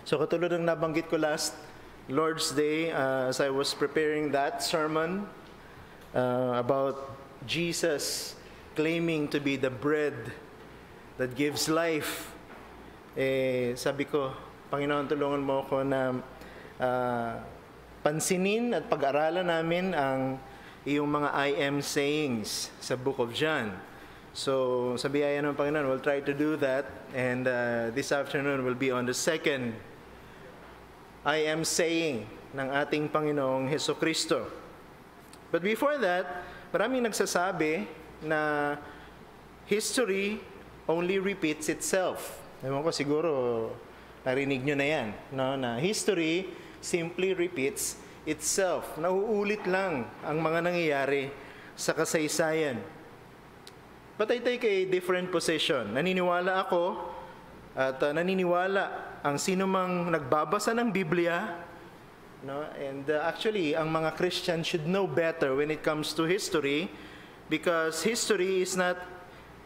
So katulad ng nabanggit ko last Lord's Day, as I was preparing that sermon about Jesus claiming to be the bread that gives life, sabi ko, Panginoon, tulungan mo ako na pansinin at pag-aralan namin ang iyong mga I am sayings sa Book of John. So, sa biyaya ng Panginoon, we'll try to do that. And this afternoon will be on the second I am saying ng ating Panginoong Hesukristo. But before that, maraming nagsasabi na history only repeats itself. Ewan ko, siguro narinig nyo na yan, no? Na history simply repeats itself. Nauulit lang ang mga nangyayari sa kasaysayan. But I take a different position. Naniniwala ako at naniniwala ang sinumang nagbabasa ng Biblia, no? And actually, ang mga Christian should know better when it comes to history, because history is not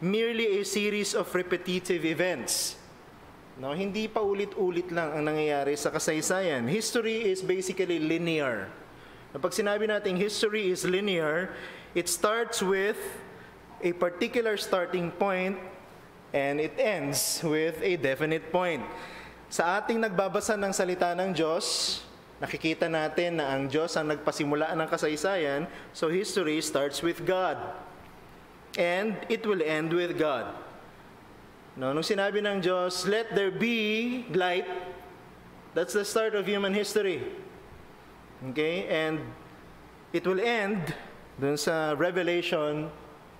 merely a series of repetitive events. No, hindi pa ulit-ulit lang ang nangyayari sa kasaysayan. History is basically linear. Kapag sinabi natin history is linear, it starts with a particular starting point and it ends with a definite point. Sa ating nagbabasa ng salita ng Diyos, nakikita natin na ang Diyos ang nagpasimula ng kasaysayan, so history starts with God. And it will end with God. No, nung sinabi ng Diyos, let there be light, that's the start of human history. Okay? And it will end dun sa Revelation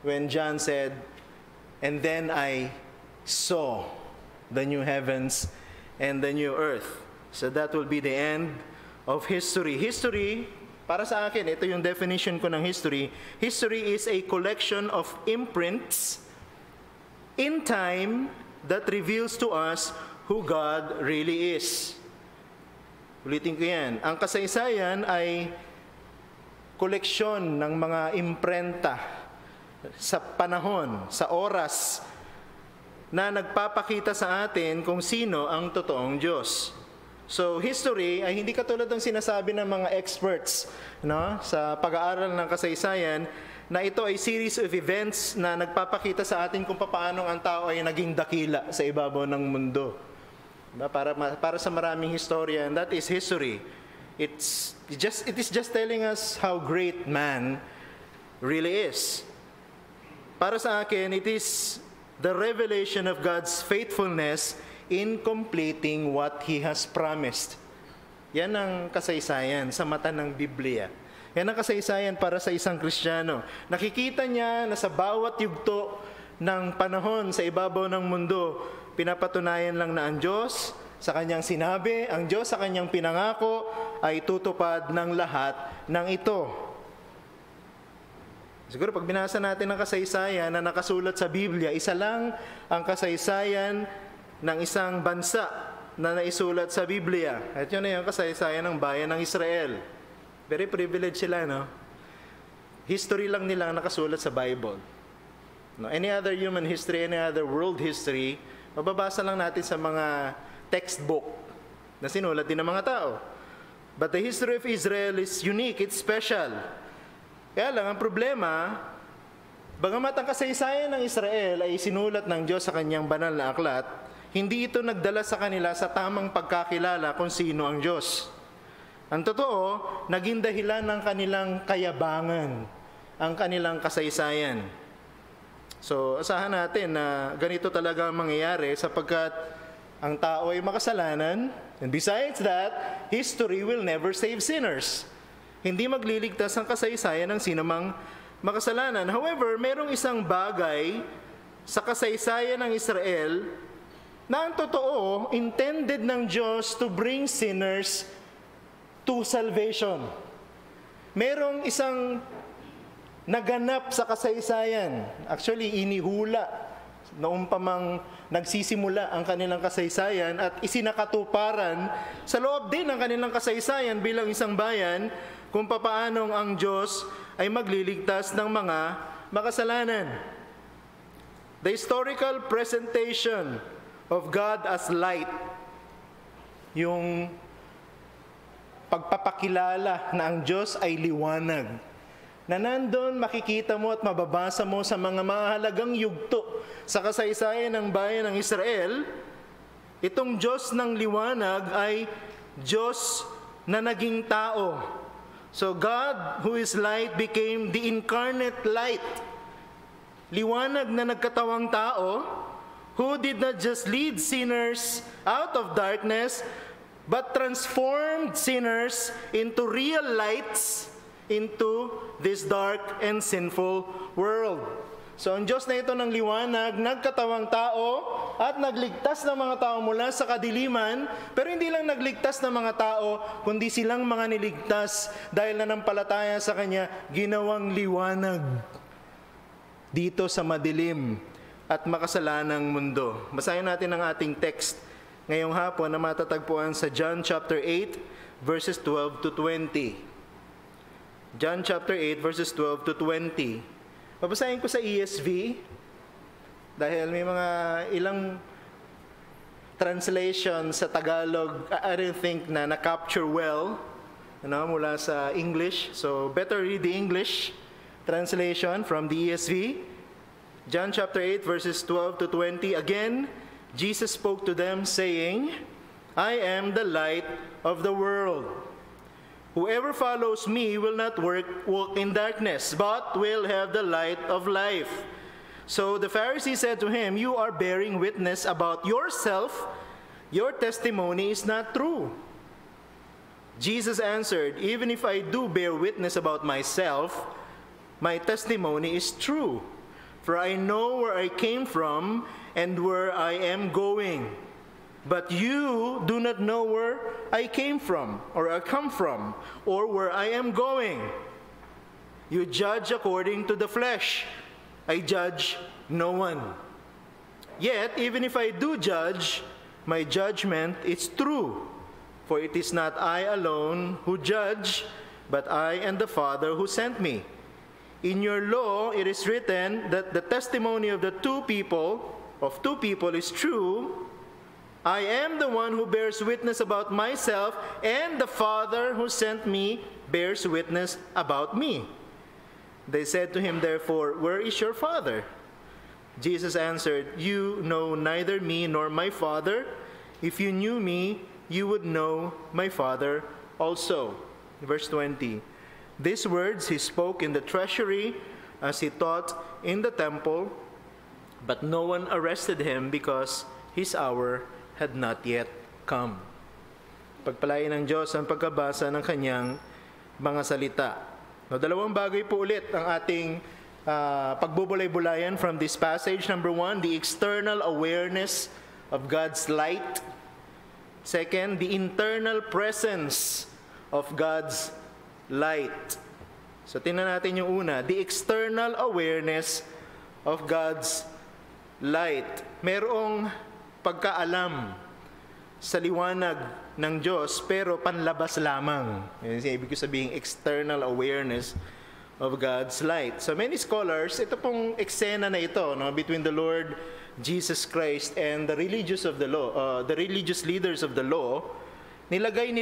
when John said, and then I saw the new heavens and the new earth. So that will be the end of history. History, para sa akin, ito yung definition ko ng history. History is a collection of imprints in time that reveals to us who God really is. Ulitin ko yan. Ang kasaysayan ay koleksyon ng mga imprenta sa panahon, sa oras, na nagpapakita sa atin kung sino ang totoong Diyos. So, history ay hindi katulad ng sinasabi ng mga experts, no, sa pag-aaral ng kasaysayan, na ito ay series of events na nagpapakita sa atin kung paano ang tao ay naging dakila sa ibabaw ng mundo. Diba? Para sa maraming historian, that is history. It is just telling us how great man really is. Para sa akin, it is the revelation of God's faithfulness in completing what He has promised. Yan ang kasaysayan sa mata ng Biblia. Yan ang kasaysayan para sa isang Kristiyano. Nakikita niya na sa bawat yugto ng panahon sa ibabaw ng mundo, pinapatunayan lang na ang Diyos sa Kanyang sinabi, ang Diyos sa Kanyang pinangako ay tutupad ng lahat ng ito. Siguro pag binasa natin ang kasaysayan na nakasulat sa Biblia, isa lang ang kasaysayan ng isang bansa na naisulat sa Biblia. At yun na yung kasaysayan ng bayan ng Israel. Very privileged sila, no? History lang nila ang nakasulat sa Bible. No? Any other human history, any other world history, mababasa lang natin sa mga textbook na sinulat din ng mga tao. But the history of Israel is unique, it's special. Kaya lang, ang problema, bagamat ang kasaysayan ng Israel ay sinulat ng Diyos sa Kanyang banal na aklat, hindi ito nagdala sa kanila sa tamang pagkakilala kung sino ang Diyos. Ang totoo, naging dahilan ng kanilang kayabangan, ang kanilang kasaysayan. So, asahan natin na ganito talaga ang mangyayari sapagkat ang tao ay makasalanan, and besides that, history will never save sinners. Hindi magliligtas ang kasaysayan ng sinumang makasalanan. However, merong isang bagay sa kasaysayan ng Israel na ang totoo, intended ng Diyos to bring sinners to salvation. Merong isang naganap sa kasaysayan. Actually, inihula noong pa mang nagsisimula ang kanilang kasaysayan at isinakatuparan sa loob din ng kanilang kasaysayan bilang isang bayan kung papaanong ang Diyos ay magliligtas ng mga makasalanan. The historical presentation of God as light yung pagpapakilala na ang Diyos ay liwanag. Na nandun makikita mo at mababasa mo sa mga mahalagang yugto sa kasaysayan ng bayan ng Israel, itong Diyos ng liwanag ay Diyos na naging tao. So God, who is light, became the incarnate light. Liwanag na nagkatawang tao, who did not just lead sinners out of darkness, but transformed sinners into real lights into this dark and sinful world. So ang Diyos na ito ng liwanag, nagkatawang tao at nagligtas ng mga tao mula sa kadiliman, pero hindi lang nagligtas ng mga tao, kundi silang mga niligtas dahil nanampalataya sa Kanya, ginawang liwanag dito sa madilim at makasalanang mundo. Basahin natin ang ating text ngayong hapon na matatagpuan sa John chapter 8 verses 12 to 20. John chapter 8 verses 12 to 20. Babasahin ko sa ESV dahil may mga ilang translation sa Tagalog I don't think na na-capture well mula sa English. So better read the English translation from the ESV. John chapter 8 verses 12 to 20. Again, Jesus spoke to them saying, I am the light of the world. Whoever follows me will not walk in darkness, but will have the light of life. So the Pharisees said to him, you are bearing witness about yourself. Your testimony is not true. Jesus answered, even if I do bear witness about myself, my testimony is true. For I know where I came from and where I am going. But you do not know where I came from, or I come from, or where I am going. You judge according to the flesh. I judge no one. Yet, even if I do judge, my judgment is true. For it is not I alone who judge, but I and the Father who sent me. In your law, it is written that the testimony of two people is true. I am the one who bears witness about myself, and the Father who sent me bears witness about me. They said to him, therefore, where is your Father? Jesus answered, you know neither me nor my Father. If you knew me, you would know my Father also. Verse 20. These words he spoke in the treasury as he taught in the temple, but no one arrested him because his hour had not yet come. Pagpalain ng Diyos ang pagkabasa ng kanyang mga salita. No, dalawang bagay po ulit ang ating pagbubulay-bulayan from this passage. Number one, the external awareness of God's light. Second, the internal presence of God's light. So tingnan natin yung una, the external awareness of God's light. Merong pagkaalam sa liwanag ng Diyos, pero panlabas lamang. Ibig ko sabihin, external awareness of God's light. So many scholars, ito pong eksena na ito, between the Lord Jesus Christ and the religious of the law, the religious leaders of the law, nilalagay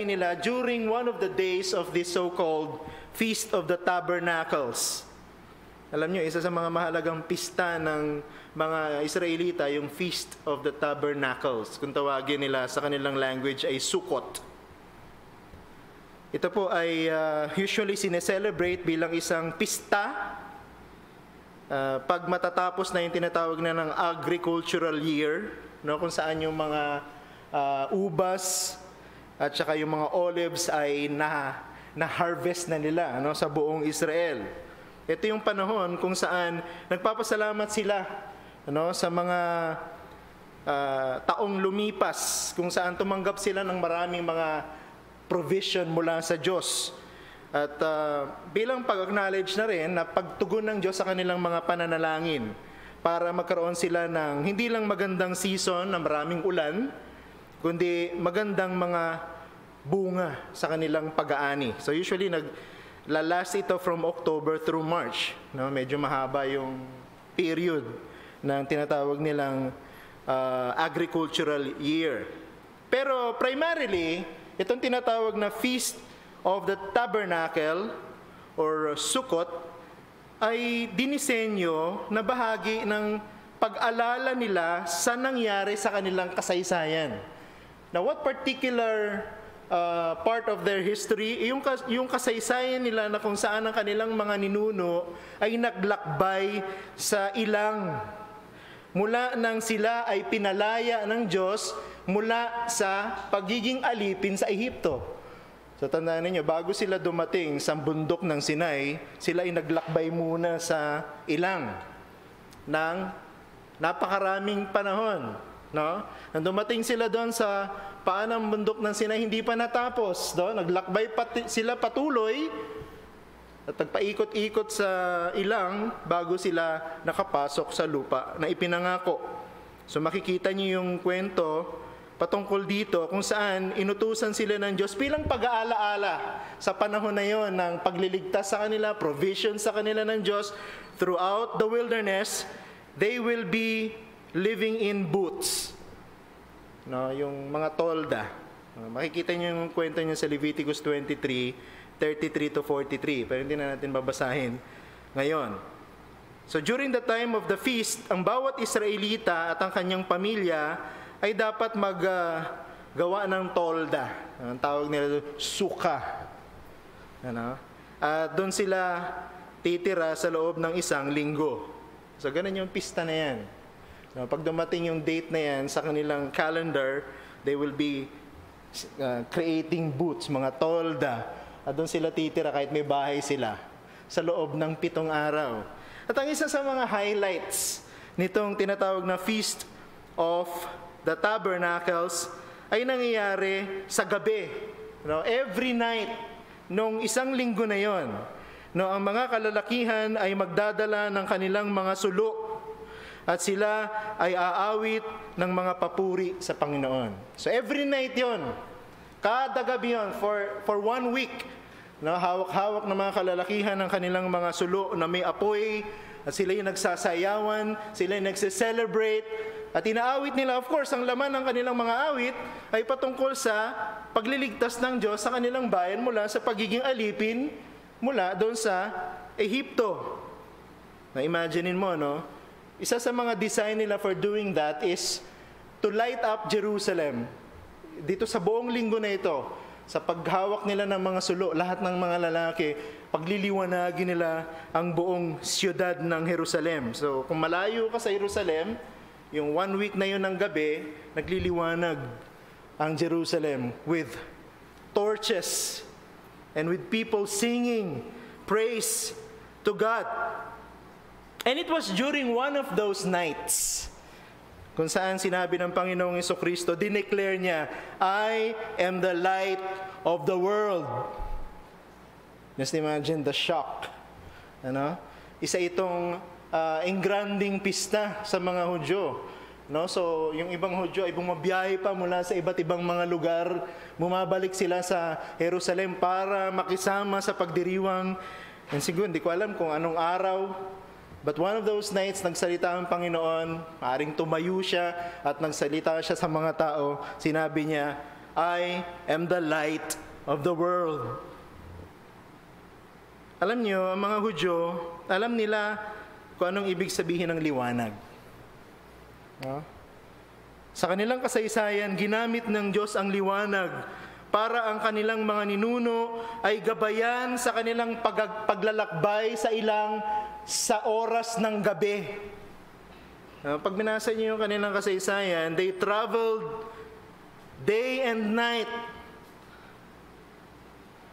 nila during one of the days of this so-called Feast of the Tabernacles. Alam nyo, isa sa mga mahalagang pista ng mga Israelita, yung Feast of the Tabernacles. Kung tawagin nila sa kanilang language ay Sukkot. Ito po ay usually sineselebrate bilang isang pista pag matatapos na yung tinatawag na ng agricultural year, kung saan yung mga ubas at saka yung mga olives ay na-harvest na nila sa buong Israel. Ito yung panahon kung saan nagpapasalamat sila sa mga taong lumipas, kung saan tumanggap sila ng maraming mga provision mula sa Diyos. At bilang pag-acknowledge na rin na pagtugon ng Diyos sa kanilang mga pananalangin para magkaroon sila ng hindi lang magandang season na maraming ulan, kundi magandang mga bunga sa kanilang pag-aani. So usually naglalast ito from October through March. Medyo mahaba yung period na tinatawag nilang agricultural year. Pero primarily, itong tinatawag na Feast of the Tabernacle or Sukkot ay dinisenyo na bahagi ng pag-alala nila sa nangyari sa kanilang kasaysayan. Now, what particular part of their history, yung kasaysayan nila na kung saan ang kanilang mga ninuno ay naglakbay sa ilang mula nang sila ay pinalaya ng Diyos mula sa pagiging alipin sa Ehipto. So tandaan niyo, bago sila dumating sa bundok ng Sinai, sila ay naglakbay muna sa ilang ng napakaraming panahon. No? Nang dumating sila doon sa paanang bundok ng Sinai, hindi pa natapos. No? Naglakbay sila patuloy at nagpaikot-ikot sa ilang bago sila nakapasok sa lupa na ipinangako. So makikita niyo yung kwento patungkol dito kung saan inutusan sila ng Diyos bilang pag-aalaala sa panahon na yon ng pagliligtas sa kanila, provision sa kanila ng Diyos throughout the wilderness. They will be living in booths. No, yung mga tolda. Makikita niyo yung kwento niya sa Leviticus 23:33 to 43. Pero hindi na natin babasahin ngayon. So during the time of the feast, ang bawat Israelita at ang kanyang pamilya ay dapat maggawa ng tolda. Ang tawag nila doon, suka. Ano? At doon sila titira sa loob ng 1 linggo. So ganun yung pista na yan. No, pag dumating yung date na yan sa kanilang calendar, they will be creating booths, mga tolda. At doon sila titira kahit may bahay sila sa loob ng 7 araw. At ang isa sa mga highlights nitong tinatawag na Feast of the Tabernacles ay nangyayari sa gabi. No, every night nung 1 linggo na yon, no, ang mga kalalakihan ay magdadala ng kanilang mga sulo at sila ay aawit ng mga papuri sa Panginoon. So every night yon, kada gabi yon, for 1 week, no, hawak-hawak ng mga kalalakihan ng kanilang mga sulo na may apoy, at sila yung nagsasayawan, sila yung nagse-celebrate, at inaawit nila, of course, ang laman ng kanilang mga awit ay patungkol sa pagliligtas ng Diyos sa kanilang bayan mula sa pagiging alipin mula doon sa Ehipto. Na imaginein mo, no? Isa sa mga design nila for doing that is to light up Jerusalem. Dito sa buong linggo na ito, sa paghawak nila ng mga sulo, lahat ng mga lalaki, pagliliwanagin nila ang buong siyudad ng Jerusalem. So kung malayo ka sa Jerusalem, yung 1 week na yun ng gabi, nagliliwanag ang Jerusalem with torches and with people singing praise to God. And it was during one of those nights kung saan sinabi ng Panginoong Jesucristo, dineclare niya, I am the light of the world. Just imagine the shock. Ano? Isa itong engranding pista sa mga Hudyo. No? So, yung ibang Hudyo ay bumabiyahe pa mula sa iba't ibang mga lugar. Bumabalik sila sa Jerusalem para makisama sa pagdiriwang. And siguro, hindi ko alam kung anong araw. But one of those nights, nagsalita ang Panginoon, maaaring tumayo siya at nagsalita siya sa mga tao. Sinabi niya, I am the light of the world. Alam niyo, ang mga Hudyo, alam nila kung anong ibig sabihin ng liwanag. No? Sa kanilang kasaysayan, ginamit ng Diyos ang liwanag para ang kanilang mga ninuno ay gabayan sa kanilang paglalakbay sa ilang sa oras ng gabi. Pag binasa niyo yung kanilang kasaysayan, they traveled day and night.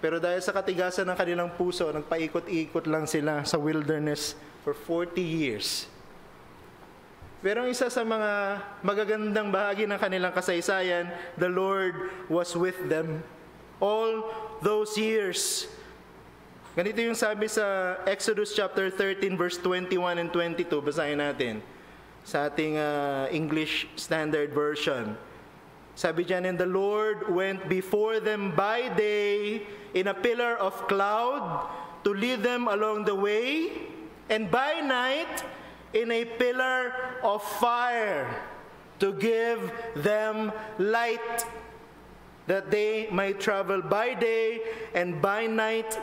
Pero dahil sa katigasan ng kanilang puso, nagpaikot-ikot lang sila sa wilderness for 40 years. Pero isa sa mga magagandang bahagi ng kanilang kasaysayan, the Lord was with them all those years. Ganito yung sabi sa Exodus chapter 13 verse 21 and 22. Basahin natin sa ating English Standard Version. Sabi diyan, and the Lord went before them by day in a pillar of cloud to lead them along the way, and by night in a pillar of fire to give them light. that they might travel by day and by night.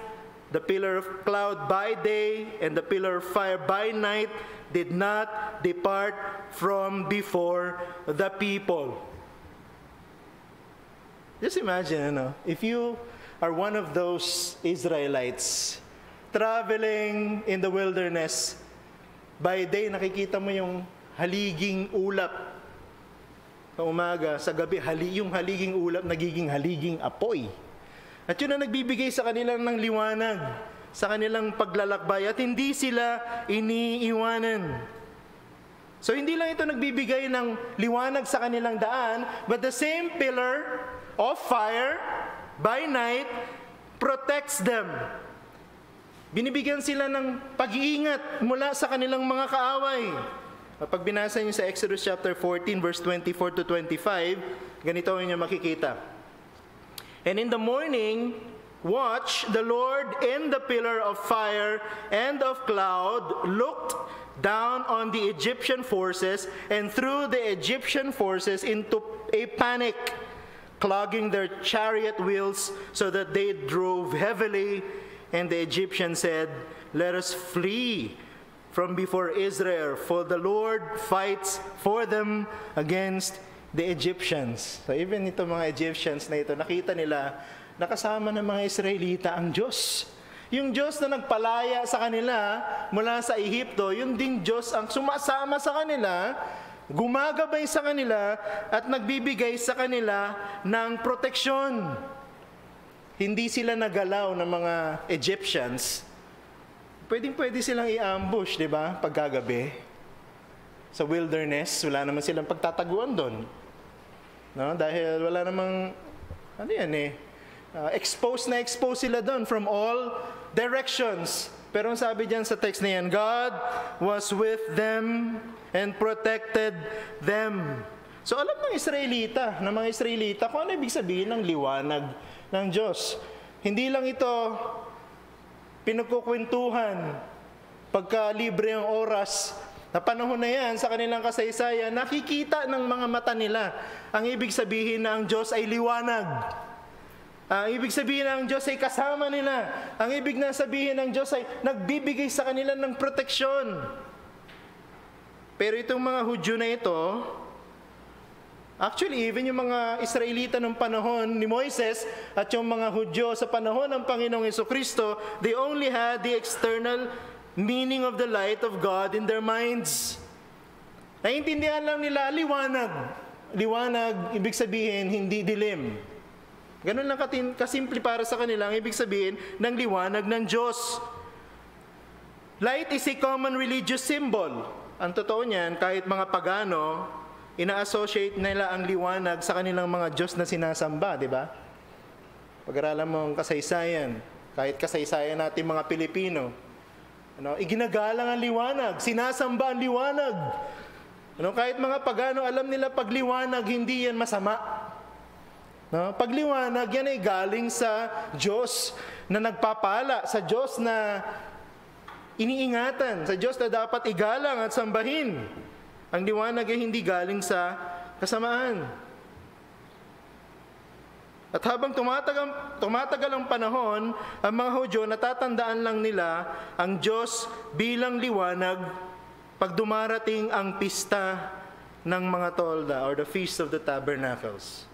The pillar of cloud by day and the pillar of fire by night did not depart from before the people. Just imagine, if you are one of those Israelites traveling in the wilderness, by day nakikita mo yung haliging ulap. Sa umaga, sa gabi, yung haliging ulap nagiging haliging apoy. At yun ang nagbibigay sa kanila ng liwanag, sa kanilang paglalakbay, at hindi sila iniiwanan. So hindi lang ito nagbibigay ng liwanag sa kanilang daan, but the same pillar of fire by night protects them. Binibigyan sila ng pag-iingat mula sa kanilang mga kaaway. Pag binasa niyo sa Exodus chapter 14, verse 24 to 25, ganito ang inyo makikita. And in the morning, watch, the Lord in the pillar of fire and of cloud looked down on the Egyptian forces and threw the Egyptian forces into a panic, clogging their chariot wheels so that they drove heavily. And the Egyptians said, "Let us flee from before Israel, for the Lord fights for them against the Egyptians." So even ito mga Egyptians na ito, nakita nila nakasama ng mga Israelita ang Diyos. Yung Diyos na nagpalaya sa kanila mula sa Ehipto, yung ding Diyos ang sumasama sa kanila, gumagabay sa kanila, at nagbibigay sa kanila ng proteksyon. Hindi sila nagalaw ng mga Egyptians. Pwede silang i-ambush, di ba? Pagkagabi. Sa wilderness, wala naman silang pagtataguan doon. No? Dahil wala namang, expose sila doon from all directions. Pero ang sabi diyan sa text na yan, God was with them and protected them. So alam ng mga Israelita, kung ano ibig sabihin ng liwanag ng Diyos. Hindi lang ito pinagkukwentuhan pagka libre ang oras. Na panahon na yan, sa kanilang kasaysayan, nakikita ng mga mata nila ang ibig sabihin na ang Diyos ay liwanag. Ang ibig sabihin na ang Diyos ay kasama nila. Ang ibig na sabihin ng Diyos ay nagbibigay sa kanila ng proteksyon. Pero itong mga Hudyo na ito, actually, even yung mga Israelita ng panahon ni Moises at yung mga Hudyo sa panahon ng Panginoong Jesucristo, they only had the external meaning of the light of God in their minds. Naiintindihan lang nila liwanag. Liwanag, ibig sabihin, hindi dilim. Ganun lang kasimple para sa kanila ang ibig sabihin ng liwanag ng Diyos. Light is a common religious symbol. Ang totoo niyan, kahit mga pagano, ina-associate nila ang liwanag sa kanilang mga Diyos na sinasamba, di ba? Pag-aralan mo ang kasaysayan, kahit kasaysayan natin mga Pilipino, iginagalang ang liwanag, sinasamba ang liwanag. Kahit mga pagano, alam nila pag liwanag, hindi yan masama. Pag liwanag, yan ay galing sa Diyos na nagpapala, sa Diyos na iniingatan, sa Diyos na dapat igalang at sambahin. Ang liwanag ay hindi galing sa kasamaan. At habang tumatagal ang panahon, ang mga Hudyo, natatandaan lang nila ang Diyos bilang liwanag pag dumarating ang pista ng mga tolda or the Feast of the Tabernacles.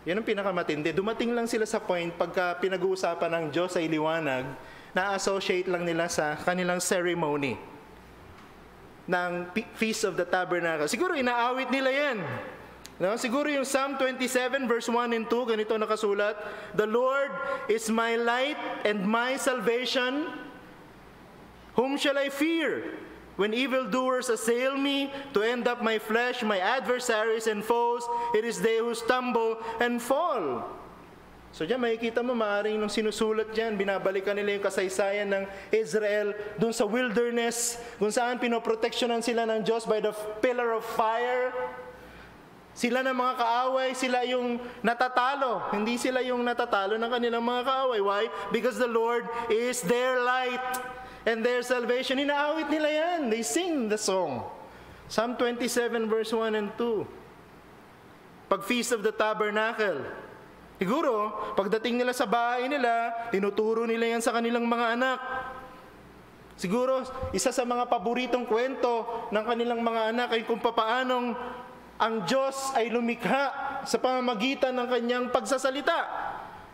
Yan ang pinakamatindi. Dumating lang sila sa point pagka pinag-uusapan ng Diyos ay liwanag, na-associate lang nila sa kanilang ceremony ng Feast of the Tabernacle. Siguro inaawit nila yan. Siguro yung Psalm 27 verse 1 and 2, ganito nakasulat, "The Lord is my light and my salvation. Whom shall I fear? When evildoers assail me to end up my flesh, my adversaries and foes, it is they who stumble and fall." So diyan makikita mo, maaaring nung sinusulat diyan, binabalikan nila yung kasaysayan ng Israel dun sa wilderness, kung saan pinoproteksyonan sila ng Diyos by the pillar of fire. Sila na mga kaaway, sila yung natatalo. Hindi sila yung natatalo ng kanilang mga kaaway. Why? Because the Lord is their light and their salvation. Inaawit nila yan. They sing the song. Psalm 27 verse 1 and 2. pag Feast of the Tabernacle. Siguro, pagdating nila sa bahay nila, tinuturo nila yan sa kanilang mga anak. Siguro, isa sa mga paboritong kwento ng kanilang mga anak ay kung papaanong ang Diyos ay lumikha sa pamamagitan ng kanyang pagsasalita.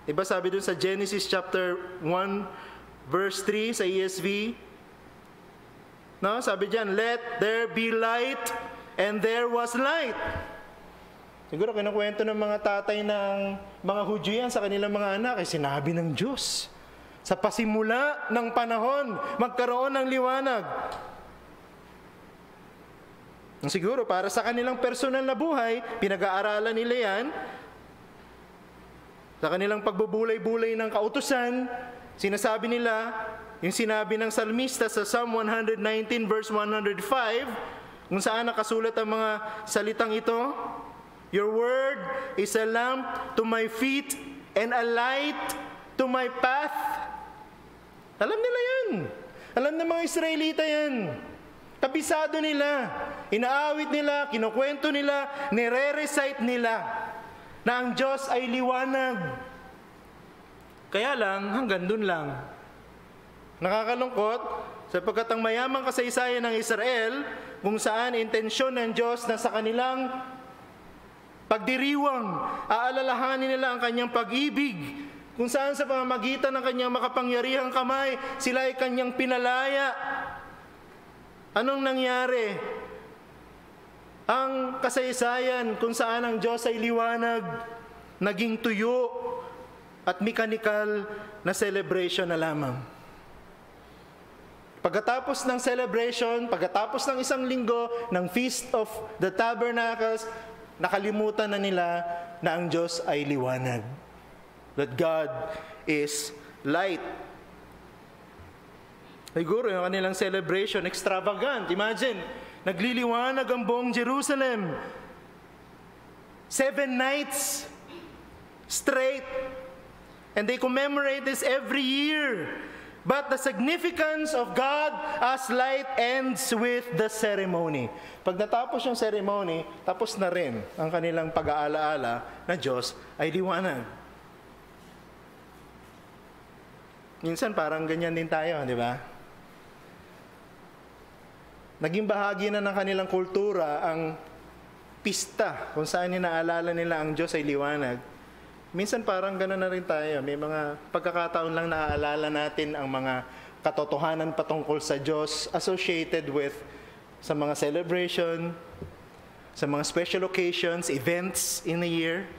Diba sabi dun sa Genesis chapter 1, verse 3 sa ESV, no? Sabi diyan, let there be light, and there was light. Siguro kinukwento ng mga tatay ng mga Hudyo yan sa kanilang mga anak, ay sinabi ng Diyos. Sa pasimula ng panahon, magkaroon ng liwanag. Siguro para sa kanilang personal na buhay, pinag-aaralan nila yan. Sa kanilang pagbubulay-bulay ng kautusan, sinasabi nila, yung sinabi ng salmista sa Psalm 119 verse 105, kung saan nakasulat ang mga salitang ito, your word is a lamp to my feet and a light to my path. Alam nila yan. Alam ng mga Israelita yan. Kabisado nila. Inaawit nila, kinukwento nila, nire-recite nila na ang Diyos ay liwanag. Kaya lang, hanggang dun lang. Nakakalungkot, sapagkat ang mayamang kasaysayan ng Israel, kung saan intensyon ng Diyos na sa kanilang pagdiriwang, aalalahanin nila ang kanyang pag-ibig, kung saan sa pamamagitan ng kanyang makapangyarihang kamay, sila ay kanyang pinalaya. Anong nangyari? Ang kasaysayan kung saan ang Diyos ay liwanag, naging tuyo at mekanikal na celebration na lamang. Pagkatapos ng celebration, pagkatapos ng isang linggo ng Feast of the Tabernacles, nakalimutan na nila na ang Diyos ay liwanag. That God is light. Siguro yung kanilang celebration, extravagant. Imagine, nagliliwanag ang buong Jerusalem. 7 nights straight. And they commemorate this every year. But the significance of God as light ends with the ceremony. Pag natapos yung ceremony, tapos na rin ang kanilang pag-aalaala na Diyos ay liwanag. Minsan parang ganyan din tayo, di ba? Naging bahagi na ng kanilang kultura ang pista kung saan inaalala nila ang Diyos ay liwanag. Minsan parang gano'n na rin tayo. May mga pagkakataon lang naaalala natin ang mga katotohanan patungkol sa Diyos associated with sa mga celebration, sa mga special occasions, events in a year.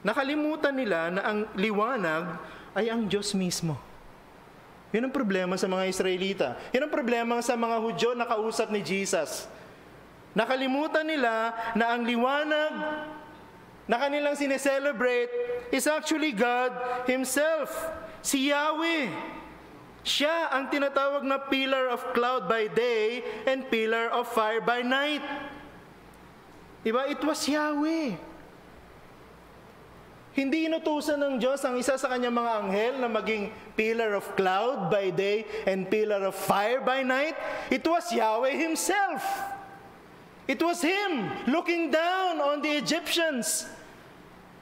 Nakalimutan nila na ang liwanag ay ang Diyos mismo. Yun ang problema sa mga Israelita. Yun ang problema sa mga Hudyo na kausap ni Jesus. Nakalimutan nila na ang liwanag na kanilang sineselebrate is actually God Himself. Si Yahweh. Siya ang tinatawag na pillar of cloud by day and pillar of fire by night. Diba? It was Yahweh. Hindi inutusan ng Diyos ang isa sa kanyang mga anghel na maging pillar of cloud by day and pillar of fire by night. It was Yahweh Himself. It was Him looking down on the Egyptians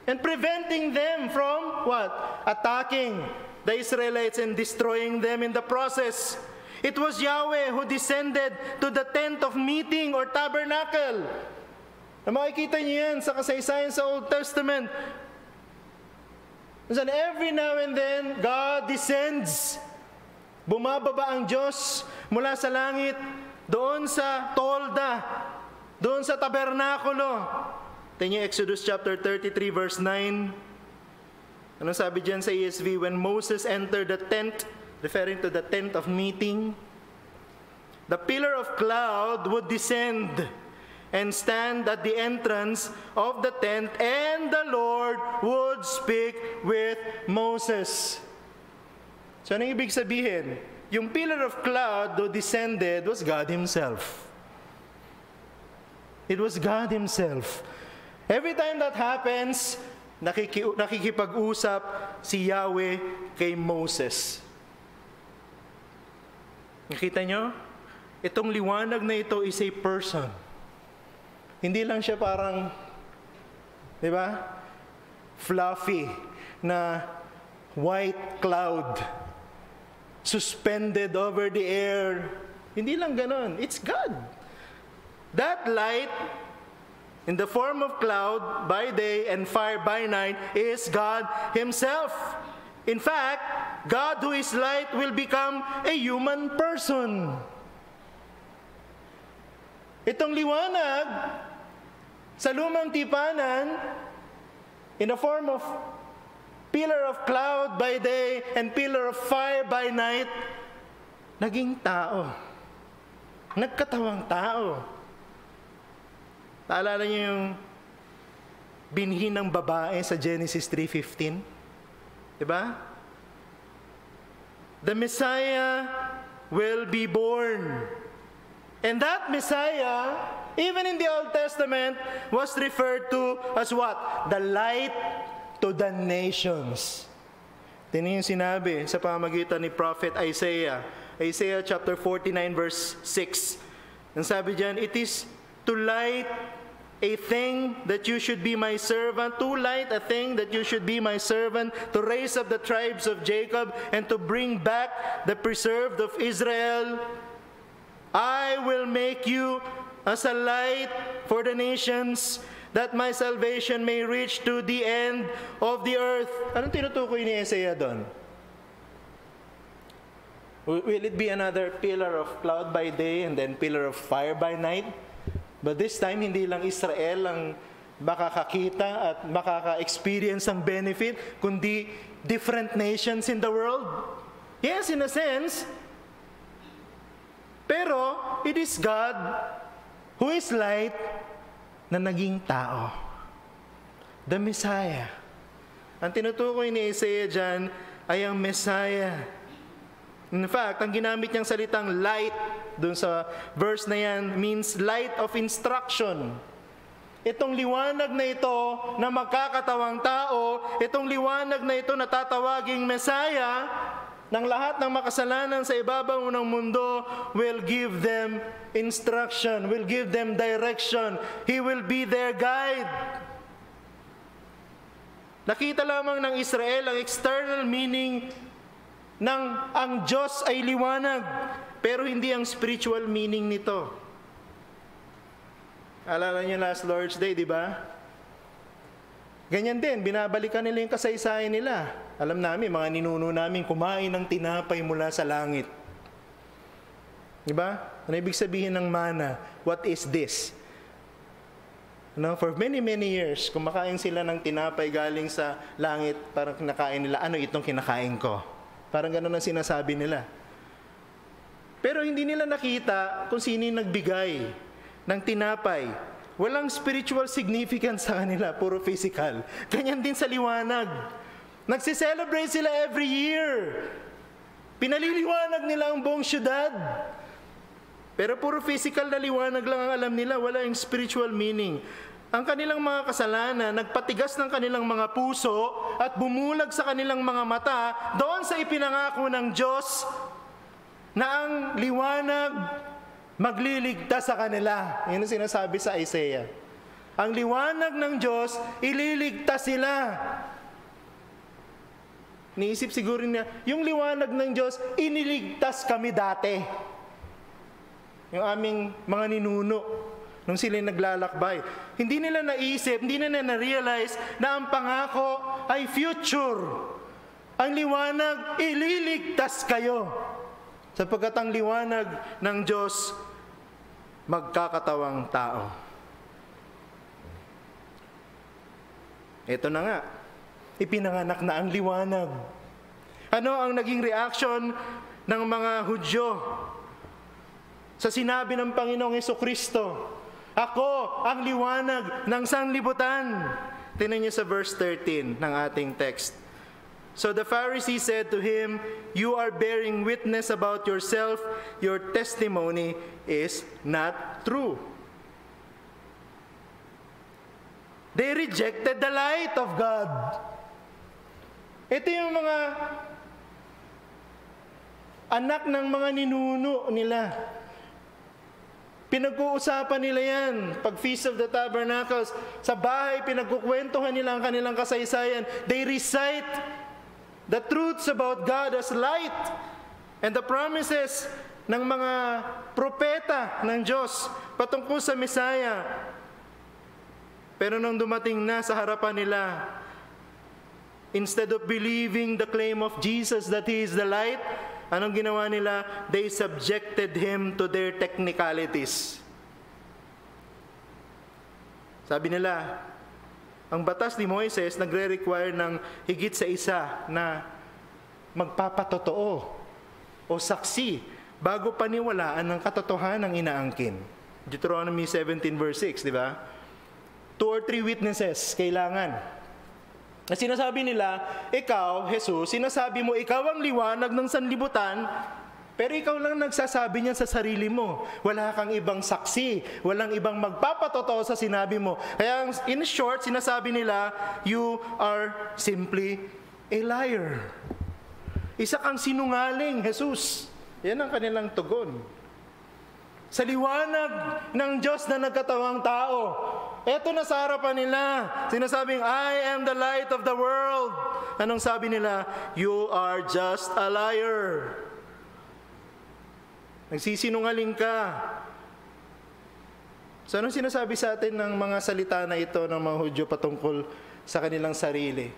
and preventing them from what? Attacking the Israelites and destroying them in the process. It was Yahweh who descended to the tent of meeting or tabernacle. Na makikita niyo yan sa kasaysayan sa Old Testament. And every now and then, God descends. Bumababa ang Diyos mula sa langit doon sa tolda, doon sa tabernakulo. Tingnan niyo Exodus chapter 33 verse 9. Anong sabi diyan sa ESV? When Moses entered the tent, referring to the tent of meeting, the pillar of cloud would descend and stand at the entrance of the tent, and the Lord would speak with Moses. So anong ibig sabihin? Yung pillar of cloud who descended was God Himself. It was God Himself. Every time that happens, nakikipag-usap si Yahweh kay Moses. Nakita nyo? Itong liwanag na ito is a person. Hindi lang siya parang, di ba, fluffy na white cloud suspended over the air. Hindi lang ganon. It's God. That light in the form of cloud by day and fire by night is God Himself. In fact, God who is light will become a human person. Itong liwanag sa lumang tipanan in the form of pillar of cloud by day and pillar of fire by night, naging tao. Nagkatawang tao. Naalala niyo yung binhi ng babae sa Genesis 3:15? Diba? The Messiah will be born. And that Messiah, even in the Old Testament, was referred to as what? The light to the nations. Tingnan yung sinabi sa pamamagitan ni Prophet Isaiah. Isaiah chapter 49 verse 6. Ang sabi diyan, it is to light a thing that you should be my servant, to light a thing that you should be my servant, to raise up the tribes of Jacob, and to bring back the preserved of Israel. I will make you as a light for the nations, that my salvation may reach to the end of the earth. Anong tinutukoy ni Isaiah doon? Will it be another pillar of cloud by day and then pillar of fire by night? But this time, hindi lang Israel ang makakakita at makaka-experience ng benefit, kundi different nations in the world. Yes, in a sense. Pero, it is God who is light na naging tao. The Messiah. Ang tinutukoy ni Isaiah dyan ay ang Messiah. In fact, ang ginamit niyang salitang light dun sa verse na yan means light of instruction. Itong liwanag na ito na magkakatawang tao, itong liwanag na ito na tatawaging Messiah, ng lahat ng makasalanan sa ibabaw ng mundo will give them instruction, will give them direction. He will be their guide. Nakita lamang ng Israel ang external meaning ng ang Diyos ay liwanag, pero hindi ang spiritual meaning nito. Alala niyo last Lord's Day, di ba? Ganyan din, binabalikan nila yung kasaysayan nila. Alam namin, mga ninuno namin kumain ng tinapay mula sa langit. Di ba? Ano ibig sabihin ng mana? What is this? For many years, kumakain sila ng tinapay galing sa langit, parang kinakain nila, ano itong kinakain ko? Parang gano'n ang sinasabi nila. Pero hindi nila nakita kung sino yung nagbigay ng tinapay. Walang spiritual significance sa kanila, puro physical. Ganyan din sa liwanag. Nagsi-celebrate sila every year. Pinaliliwanag nila ang buong syudad. Pero puro physical na liwanag lang ang alam nila, wala yung spiritual meaning. Ang kanilang mga kasalanan, nagpatigas ng kanilang mga puso at bumulag sa kanilang mga mata doon sa ipinangako ng Diyos na ang liwanag magliligtas sa kanila. Yan ang sinasabi sa Isaiah. Ang liwanag ng Diyos, ililigtas sila. Niisip siguro niya, yung liwanag ng Diyos, iniligtas kami dati. Yung aming mga ninuno, nung sila naglalakbay. Hindi nila naisip, hindi nila na-realize na ang pangako ay future. Ang liwanag, ililigtas kayo. Sapagkat ang liwanag ng Diyos, magkakatawang tao. Ito na nga, ipinanganak na ang liwanag. Ano ang naging reaction ng mga Hudyo sa sinabi ng Panginoong Jesucristo? Ako ang liwanag ng sanlibutan. Tingnan niyo sa verse 13 ng ating text. So the Pharisee said to him, "You are bearing witness about yourself. Your testimony is not true." They rejected the light of God. Ito yung mga anak ng mga ninuno nila. Pinag-uusapan nila yan. Pag Feast of the Tabernacles, sa bahay, pinagkukwentuhan nila ang kanilang kasaysayan. They recite the truths about God as light and the promises ng mga propeta ng Diyos patungkol sa Messiah. Pero nung dumating na sa harapan nila, instead of believing the claim of Jesus that He is the light, anong ginawa nila? They subjected Him to their technicalities. Sabi nila, ang batas ni Moises nagre-require ng higit sa isa na magpapatotoo o saksi bago paniwalaan ng katotohanan ng inaangkin. Deuteronomy 17 verse 6, di ba? 2 or 3 witnesses kailangan. Na sinasabi nila, ikaw, Jesus, sinasabi mo, ikaw ang liwanag ng sanlibutan, pero ikaw lang nagsasabi niyan sa sarili mo. Wala kang ibang saksi, walang ibang magpapatotoo sa sinabi mo. Kaya in short, sinasabi nila, you are simply a liar. Isa kang sinungaling, Jesus. Yan ang kanilang tugon. Sa liwanag ng Diyos na nagkatawang tao, eto na sa harapan nila, sinasabing, I am the light of the world. Anong sabi nila? You are just a liar. Nagsisinungaling ka. So anong sinasabi sa atin ng mga salita na ito ng mga Hudyo patungkol sa kanilang sarili?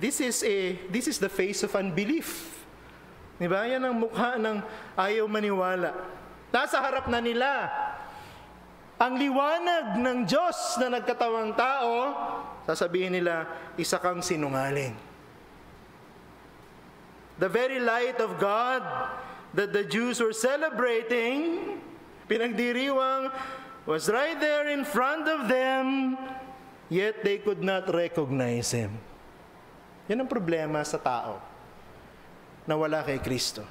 This is the face of unbelief. Diba? Yan ang mukha ng ayaw maniwala. Nasa harap na nila ang liwanag ng Diyos na nagkatawang tao, sasabihin nila, isa kang sinungaling. The very light of God that the Jews were celebrating, pinagdiriwang, was right there in front of them, yet they could not recognize Him. Yan ang problema sa tao na wala kay Kristo.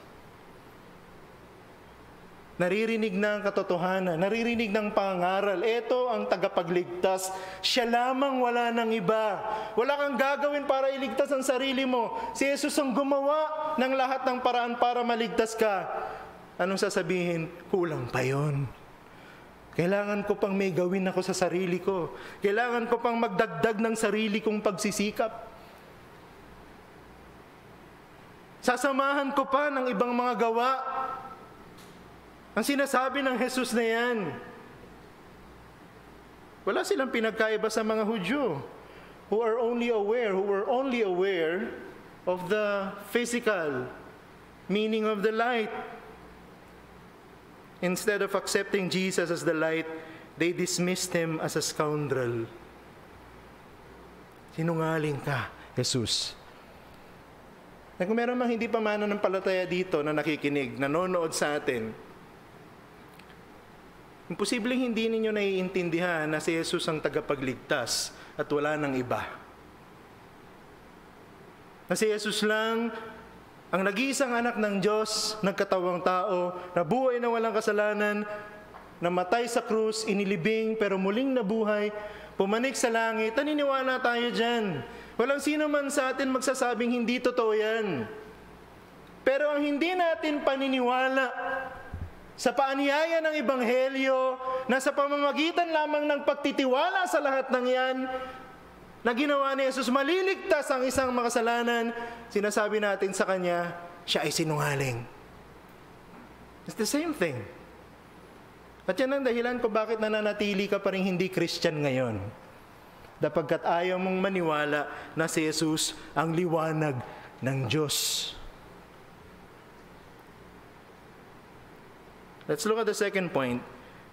Naririnig na ang katotohanan, naririnig ng pangaral. Ito ang tagapagligtas. Siya lamang, wala ng iba. Wala kang gagawin para iligtas ang sarili mo. Si Jesus ang gumawa ng lahat ng paraan para maligtas ka. Anong sasabihin? Kulang pa yun. Kailangan ko pang may gawin ako sa sarili ko. Kailangan ko pang magdagdag ng sarili kong pagsisikap. Sasamahan ko pa ng ibang mga gawa. Ang sinasabi ng Jesus na yan, wala silang pinagkaiba sa mga Hudyo who were only aware of the physical meaning of the light. Instead of accepting Jesus as the light, they dismissed Him as a scoundrel. Sinungaling ka, Jesus. Na kung meron mang hindi pa mananampalataya dito na nakikinig, nanonood sa atin, imposibleng hindi ninyo naiintindihan na si Jesus ang tagapagligtas at wala nang iba. Na si Jesus lang ang nag-iisang anak ng Diyos, nagkatawang tao, nabuhay na walang kasalanan, namatay sa krus, inilibing pero muling nabuhay, pumanik sa langit. Naniniwala tayo dyan. Walang sino man sa atin magsasabing hindi totoo yan. Pero ang hindi natin paniniwala sa paanyaya ng Ebanghelyo, na sa pamamagitan lamang ng pagtitiwala sa lahat ng yan, na ginawa ni Jesus, maliligtas ang isang makasalanan, sinasabi natin sa Kanya, siya ay sinungaling. It's the same thing. At yan ang dahilan kung bakit nananatili ka pa rin hindi Christian ngayon. Dapagkat ayaw mong maniwala na si Jesus ang liwanag ng Diyos. Let's look at the second point,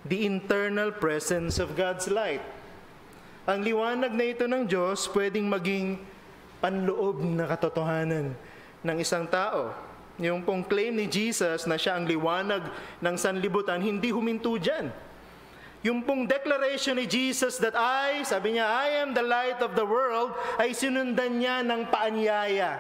the internal presence of God's light. Ang liwanag na ito ng Diyos pwedeng maging panloob na katotohanan ng isang tao. Yung pong claim ni Jesus na siya ang liwanag ng sanlibutan, hindi huminto dyan. Yung pong declaration ni Jesus that sabi niya, I am the light of the world, ay sinundan niya ng paanyaya.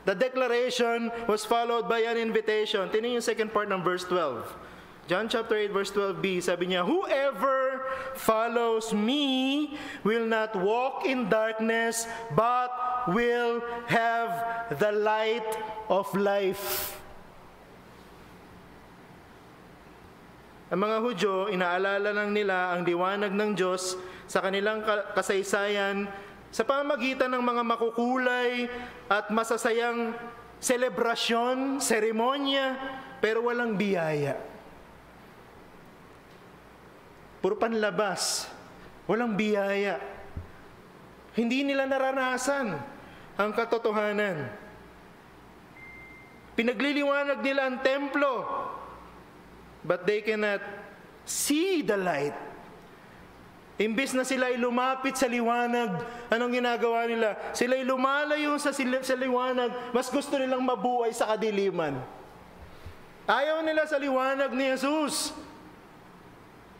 The declaration was followed by an invitation. Tingnan yung second part ng verse 12. John chapter 8 verse 12b, sabi niya, whoever follows me will not walk in darkness, but will have the light of life. Ang mga Hudyo, inaalala lang nila ang liwanag ng Diyos sa kanilang kasaysayan sa pamamagitan ng mga makukulay at masasayang selebrasyon, seremonya, pero walang biyaya. Puro panlabas, walang biyaya. Hindi nila naranasan ang katotohanan. Pinagliliwanag nila ang templo, but they cannot see the light. Imbis na sila ay lumapit sa liwanag, anong ginagawa nila? Sila ay lumalayo sa liwanag, mas gusto nilang mabuhay sa kadiliman. Ayaw nila sa liwanag ni Jesus.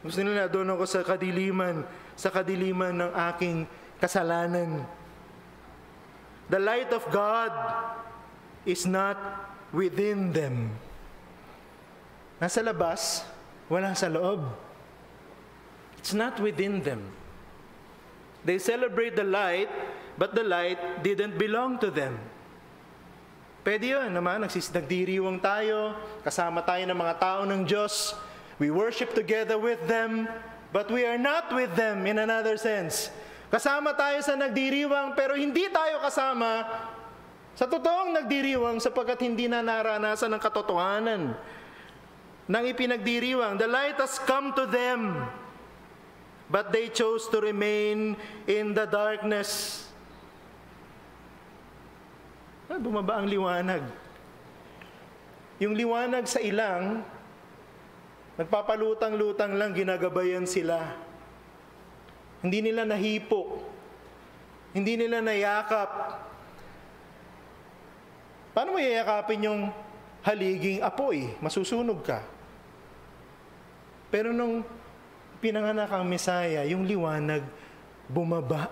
Gusto nila, doon ako sa kadiliman ng aking kasalanan. The light of God is not within them. Nasa labas, wala sa loob. It's not within them. They celebrate the light, but the light didn't belong to them. Pwede yun naman, nagdiriwang tayo, kasama tayo ng mga tao ng Diyos, we worship together with them, but we are not with them in another sense. Kasama tayo sa nagdiriwang, pero hindi tayo kasama sa totoong nagdiriwang sapagkat hindi na naranasan ang katotohanan ng ipinagdiriwang. The light has come to them, but they chose to remain in the darkness. Bumaba ang liwanag. Yung liwanag sa ilang, nagpapalutang-lutang lang, ginagabayan sila. Hindi nila nahipo. Hindi nila nayakap. Paano mo yayakapin yung haliging apoy? Masusunog ka. Pero nung pinanganak ang Mesaya, yung liwanag bumaba.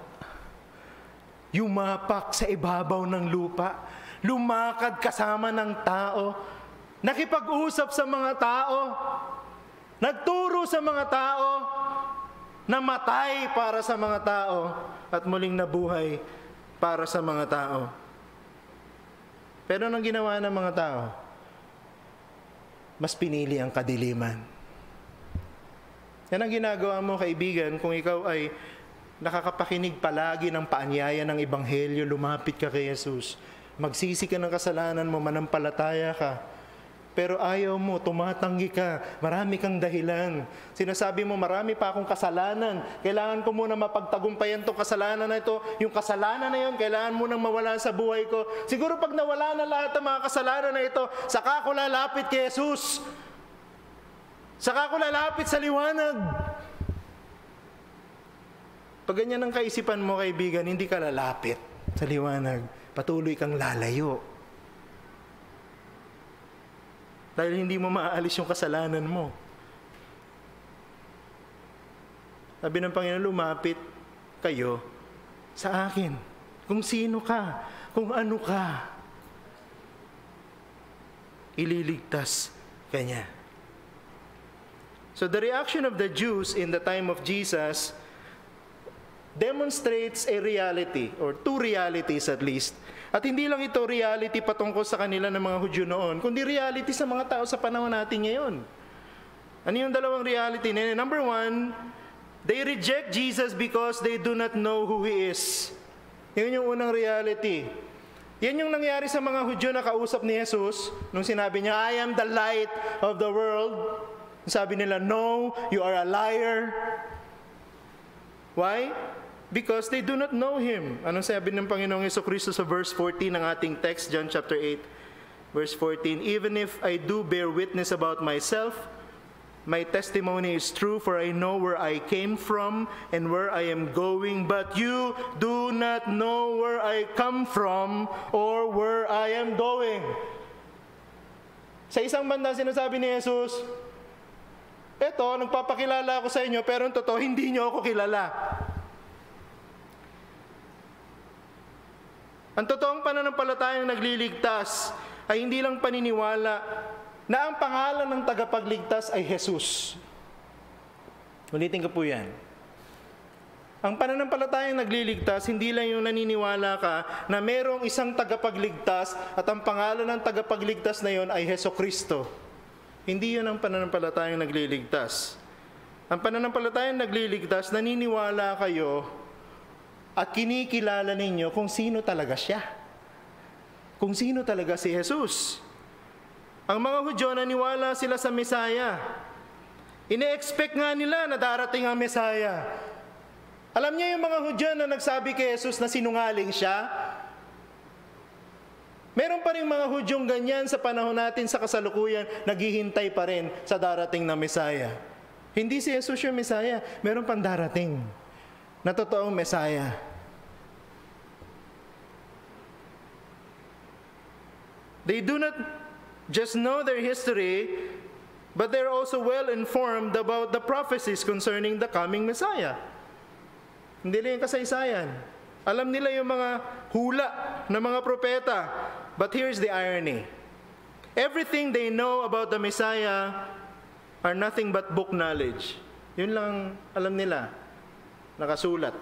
Yumapak sa ibabaw ng lupa. Lumakad kasama ng tao. Nakipag-usap sa mga tao. Nagturo sa mga tao. Namatay para sa mga tao. At muling nabuhay para sa mga tao. Pero anong ginawa ng mga tao? Mas pinili ang kadiliman. Yan ang ginagawa mo, kaibigan, kung ikaw ay nakakapakinig palagi ng paanyaya ng Ebanghelyo, lumapit ka kay Jesus. Magsisi ka ng kasalanan mo, manampalataya ka. Pero ayaw mo, tumatanggi ka, marami kang dahilan. Sinasabi mo, marami pa akong kasalanan. Kailangan ko muna mapagtagumpayan itong kasalanan na ito. Yung kasalanan na yun, kailangan mo nang mawala sa buhay ko. Siguro pag nawala na lahat ng mga kasalanan na ito, saka ko lalapit kay Jesus. Saka ko lalapit sa liwanag. Pag ganyan ang kaisipan mo, kaibigan, hindi ka lalapit sa liwanag. Patuloy kang lalayo. Dahil hindi mo maaalis yung kasalanan mo. Sabi ng Panginoon, lumapit kayo sa akin. Kung sino ka, kung ano ka, ililigtas ka niya. So the reaction of the Jews in the time of Jesus demonstrates a reality, or two realities at least. At hindi lang ito reality patungkol sa kanila ng mga Hudyo noon, kundi reality sa mga tao sa panahon natin ngayon. Ano yung dalawang reality? Number one, they reject Jesus because they do not know who He is. Yun yung unang reality. Yan yung nangyari sa mga Hudyo na kausap ni Jesus nung sinabi niya, I am the light of the world. Sabi nila, no, you are a liar. Why? Because they do not know Him. Anong sabi ng Panginoong Jesucristo sa verse 14 ng ating text, John chapter 8, verse 14, even if I do bear witness about myself, my testimony is true, for I know where I came from and where I am going, but you do not know where I come from or where I am going. Sa isang banda, sinasabi ni Jesus, eto, nagpapakilala ako sa inyo, pero ang totoo, hindi nyo ako kilala. Ang totoong pananampalatayang nagliligtas ay hindi lang paniniwala na ang pangalan ng tagapagligtas ay Jesus. Ulitin ko po yan. Ang pananampalatayang nagliligtas, hindi lang yung naniniwala ka na merong isang tagapagligtas at ang pangalan ng tagapagligtas na yon ay Jesucristo. Hindi yun ang pananampalatayang nagliligtas. Ang pananampalatayang nagliligtas, naniniwala kayo at kinikilala ninyo kung sino talaga siya. Kung sino talaga si Jesus. Ang mga Hudyo, naniwala sila sa Mesaya. Ine-expect nga nila na darating ang Mesaya. Alam niyo yung mga Hudyo na nagsabi kay Jesus na sinungaling siya? Meron pa rin mga Hudyong ganyan sa panahon natin sa kasalukuyan, naghihintay pa rin sa darating na Mesaya. Hindi si Jesus yung Mesaya, meron pang darating na totoong Mesaya. They do not just know their history, but they're also well informed about the prophecies concerning the coming Messiah. Hindi lang yung kasaysayan. Alam nila yung mga hula ng mga propeta. But here's the irony. Everything they know about the Messiah are nothing but book knowledge. Yun lang alam nila. Nakasulat.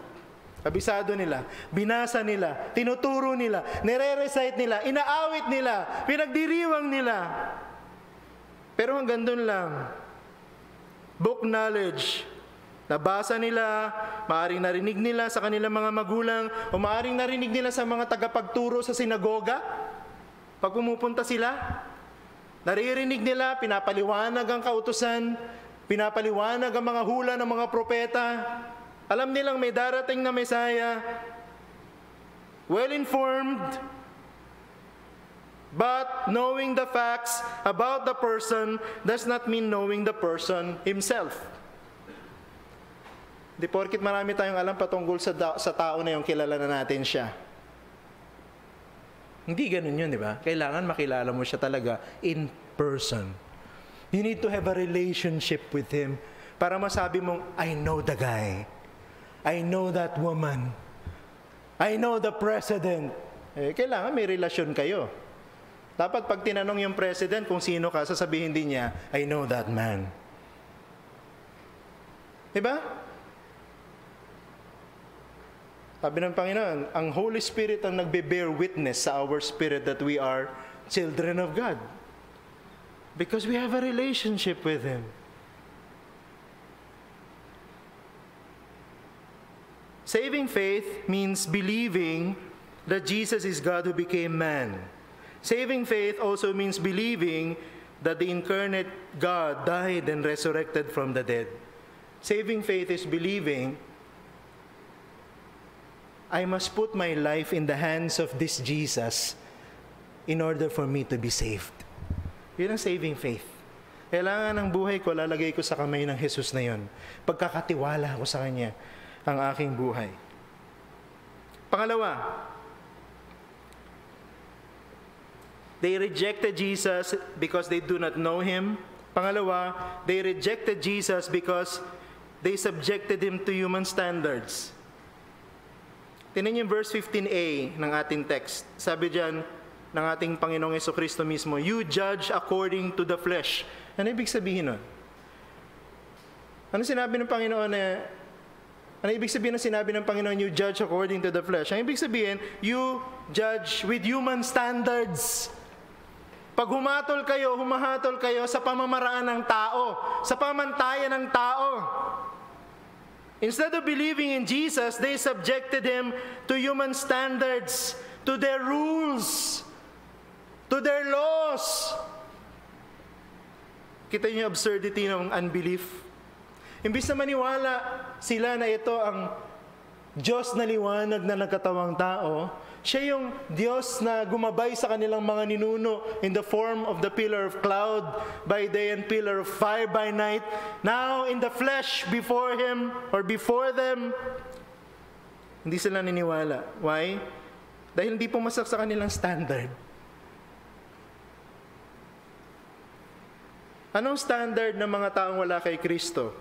Kabisado nila. Binasa nila. Tinuturo nila. Nire-recite nila. Inaawit nila. Pinagdiriwang nila. Pero hanggang dun lang. Book knowledge. Nabasa nila, maaring narinig nila sa kanilang mga magulang, o maaring narinig nila sa mga tagapagturo sa sinagoga. Pag pumupunta sila, naririnig nila, pinapaliwanag ang kautusan, pinapaliwanag ang mga hula ng mga propeta. Alam nilang may darating na Mesaya, well-informed, but knowing the facts about the person does not mean knowing the person himself. Di porkit marami tayong alam patungkol sa tao na yung kilala na natin siya. Hindi ganun yun, di ba? Kailangan makilala mo siya talaga in person. You need to have a relationship with him para masabi mong, I know the guy. I know that woman. I know the president. Kailangan may relasyon kayo. Dapat pag tinanong yung president kung sino ka, sasabihin din niya, I know that man. Di ba? Sabi ng Panginoon, ang Holy Spirit ang nagbe-bear witness sa our spirit that we are children of God. Because we have a relationship with Him. Saving faith means believing that Jesus is God who became man. Saving faith also means believing that the incarnate God died and resurrected from the dead. Saving faith is believing I must put my life in the hands of this Jesus in order for me to be saved. Yun ang saving faith. Kailangan ng buhay ko, lalagay ko sa kamay ng Jesus na yun. Pagkakatiwala ko sa Kanya ang aking buhay. Pangalawa, they rejected Jesus because they do not know Him. Pangalawa, they rejected Jesus because they subjected Him to human standards. Tingnan yung verse 15a ng ating text. Sabi diyan ng ating Panginoong Jesucristo mismo, you judge according to the flesh. Ano ibig sabihin nun? Ano sinabi ng Panginoon na, ano ibig sabihin na sinabi ng Panginoon, you judge according to the flesh? Ang ibig sabihin, you judge with human standards. Pag humahatol kayo sa pamamaraan ng tao, sa pamantayan ng tao. Instead of believing in Jesus, they subjected Him to human standards, to their rules, to their laws. Kita niyo yung absurdity ng unbelief. Imbis na maniwala sila na ito ang Diyos na liwanag na nagkatawang tao, siya yung Diyos na gumabay sa kanilang mga ninuno in the form of the pillar of cloud by day and pillar of fire by night. Now in the flesh before Him or before them, hindi sila niniwala. Why? Dahil hindi pumasak sa kanilang standard. Anong standard ng mga taong wala kay Kristo?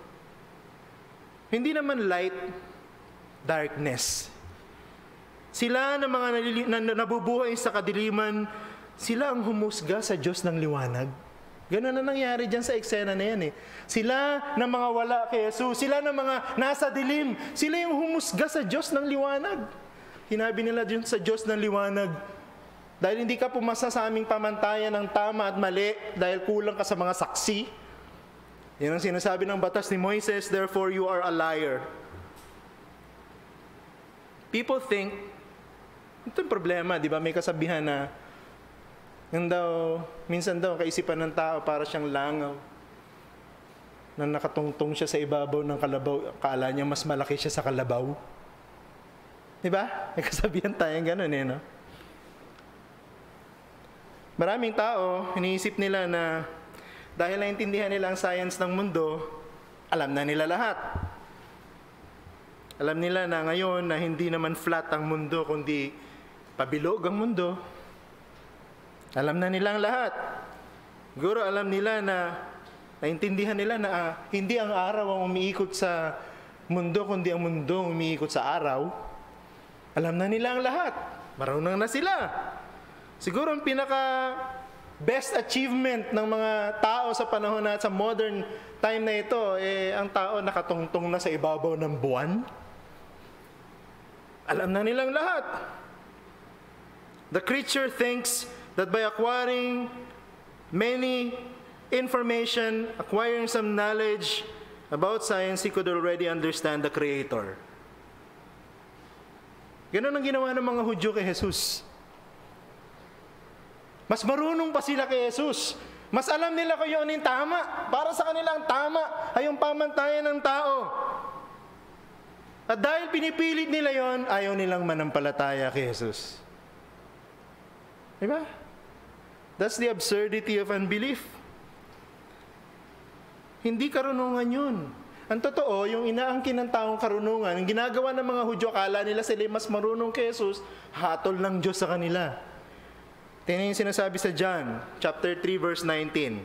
Hindi naman light, darkness. Sila na mga nabubuhay sa kadiliman, sila ang humusga sa Diyos ng liwanag. Ganun na nangyari dyan sa eksena na yan eh. Sila na mga wala kay Jesus, sila na mga nasa dilim, sila yung humusga sa Diyos ng liwanag. Hinabi nila dyan sa Diyos ng liwanag, Dahil hindi ka pumasa sa aming pamantayan ng tama at mali, dahil kulang ka sa mga saksi. Yan ang sinasabi ng batas ni Moises, therefore you are a liar. People think, ito yung problema, di ba? May kasabihan na, minsan daw, kaisipan ng tao para siyang langaw. Na nakatungtong siya sa ibabaw ng kalabaw, akala niya mas malaki siya sa kalabaw. Di ba? May kasabihan tayong ganun no? Maraming tao, iniisip nila na dahil naintindihan nila ang science ng mundo, alam na nila lahat. Alam nila na ngayon na hindi naman flat ang mundo, kundi pabilog ang mundo. Alam na nilang lahat. Siguro alam nila na, naintindihan nila na hindi ang araw ang umiikot sa mundo, kundi ang mundo umiikot sa araw. Alam na nila ang lahat. Marunong na sila. Siguro ang pinaka-best achievement ng mga tao sa panahon na sa modern time na ito, ang tao nakatungtong na sa ibabaw ng buwan. Alam na nilang lahat. The creature thinks that by acquiring many information, acquiring some knowledge about science, he could already understand the Creator. Ganun ang ginawa ng mga Hudyo kay Jesus. Mas marunong pa sila kay Jesus. Mas alam nila kung yun yung tama. Para sa kanila ang tama ay yung pamantayan ng tao. At dahil pinipilit nila yon, ayaw nilang manampalataya kay Jesus. Diba? That's the absurdity of unbelief. Hindi karunungan yun. Ang totoo, yung inaangkin ng taong karunungan, ang ginagawa ng mga Hudyo, akala nila sila mas marunong kay Jesus, hatol ng Diyos sa kanila. Tingnan yung sinasabi sa John, chapter 3, verse 19.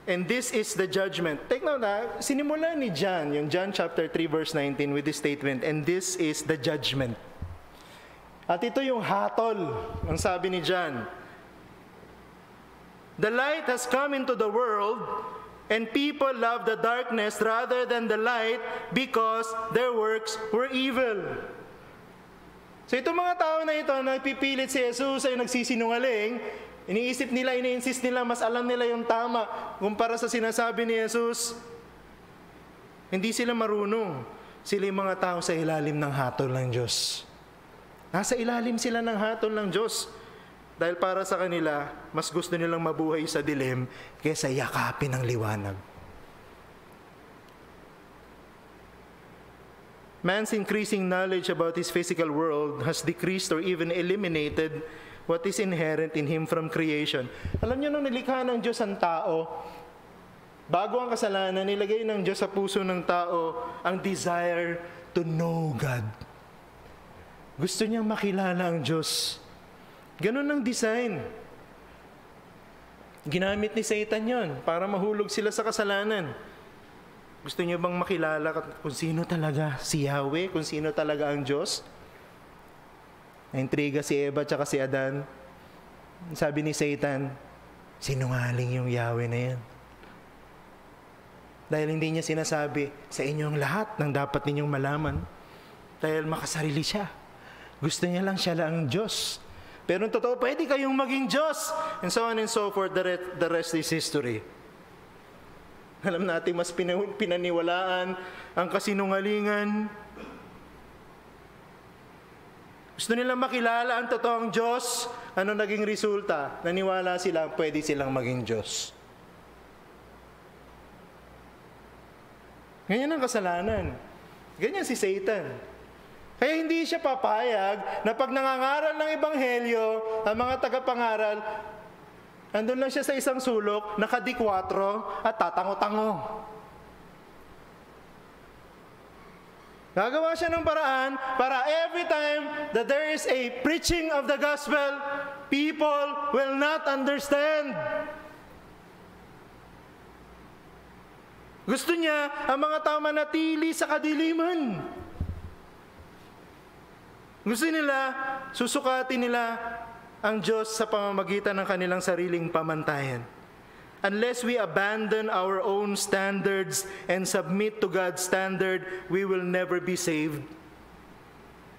And this is the judgment. Take note sinimula ni John, yung John chapter 3, verse 19, with this statement, and this is the judgment. At ito yung hatol, ang sabi ni John. The light has come into the world, and people love the darkness rather than the light because their works were evil. So itong mga tao na ito, nagpipilit si Jesus ay nagsisinungaling, iniisip nila, ini-insist nila, mas alam nila yung tama kumpara sa sinasabi ni Jesus. Hindi sila marunong. Sila yung mga tao sa ilalim ng hatol ng Diyos. Nasa ilalim sila ng hatol ng Diyos. Dahil para sa kanila, mas gusto nilang mabuhay sa dilim kaysa yakapin ng liwanag. Man's increasing knowledge about his physical world has decreased or even eliminated what is inherent in him from creation. Alam niyo, nung nilikha ng Diyos ang tao, bago ang kasalanan, nilagay ng Diyos sa puso ng tao ang desire to know God. Gusto niyang makilala ang Diyos. Ganun ang design. Ginamit ni Satan yon para mahulog sila sa kasalanan. Gusto niyo bang makilala kung sino talaga si Yahweh, kung sino talaga ang Diyos? Naintriga si Eva at si Adan. Sabi ni Satan, sinungaling yung Yahweh na yan. Dahil hindi niya sinasabi sa inyong lahat ng dapat ninyong malaman. Dahil makasarili siya. Gusto niya lang siya lang ang Diyos. Pero ang totoo, pwede kayong maging Diyos. And so on and so forth, the rest is history. Alam natin, mas pinaniwalaan ang kasinungalingan. Gusto nilang makilala ang totoong Diyos. Ano naging resulta? Naniwala sila, pwede silang maging Diyos. Ganyan ang kasalanan. Ganyan si Satan. Kaya hindi siya papayag na pag nangangaral ng Ebanghelyo, ang mga tagapangaral, andun lang siya sa isang sulok, nakadikwatro at tatango-tango. Gagawa siya ng paraan para every time that there is a preaching of the gospel, people will not understand. Gusto niya ang mga tao manatili sa kadiliman. Gusto nila, susukatin nila ang Diyos sa pamamagitan ng kanilang sariling pamantayan. Unless we abandon our own standards and submit to God's standard, we will never be saved.